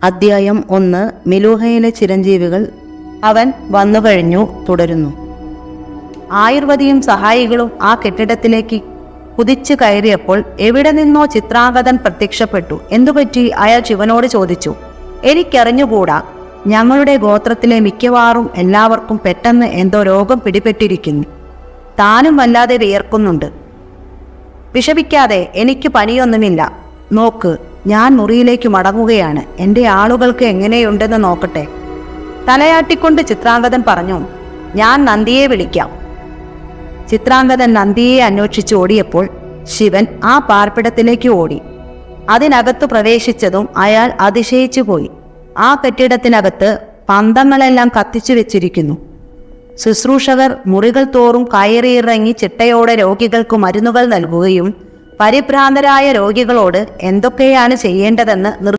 അദ്ധ്യായം 1. മിലൂഹയിലെ ചിരഞ്ജീവികൾ. അവൻ വന്നുകഴിഞ്ഞു തുടരുന്നു. ആയുർവദിയും സഹായികളും ആ കെട്ടിടത്തിലേക്ക് കുതിച്ചു കയറിയപ്പോൾ എവിടെ നിന്നോ ചിത്രാംഗതൻ പ്രത്യക്ഷപ്പെട്ടു. എന്തുപറ്റി? അയാൾ ശിവനോട് ചോദിച്ചു. എനിക്കറിഞ്ഞുകൂടാ. ഞങ്ങളുടെ ഗോത്രത്തിലെ മിക്കവാറും എല്ലാവർക്കും പെട്ടെന്ന് എന്തോ രോഗം പിടിപെട്ടിരിക്കുന്നു. താനും വല്ലാതെ വിയർക്കുന്നുണ്ട്. വിഷമിക്കാതെ, എനിക്ക് പനിയൊന്നുമില്ല. നോക്ക്, ഞാൻ മുറിയിലേക്ക് മടങ്ങുകയാണ്. എൻ്റെ ആളുകൾക്ക് എങ്ങനെയുണ്ടെന്ന് നോക്കട്ടെ. തലയാട്ടിക്കൊണ്ട് ചിത്രാംഗതൻ പറഞ്ഞു. ഞാൻ നന്ദിയെ വിളിക്കാം. ചിത്രാംഗതൻ നന്ദിയെ അന്വേഷിച്ച് ഓടിയപ്പോൾ ശിവൻ ആ പാർപ്പിടത്തിലേക്ക് ഓടി. അതിനകത്തു പ്രവേശിച്ചതും അയാൾ അതിശയിച്ചു പോയി. ആ കെട്ടിടത്തിനകത്ത് പന്തങ്ങളെല്ലാം കത്തിച്ചു വെച്ചിരിക്കുന്നു. ശുശ്രൂഷകർ മുറികൾ തോറും കയറിയിറങ്ങി ചിട്ടയോടെ രോഗികൾക്ക് മരുന്നുകൾ നൽകുകയും പരിഭ്രാന്തരായ രോഗികളോട് എന്തൊക്കെയാണ് ചെയ്യേണ്ടതെന്ന്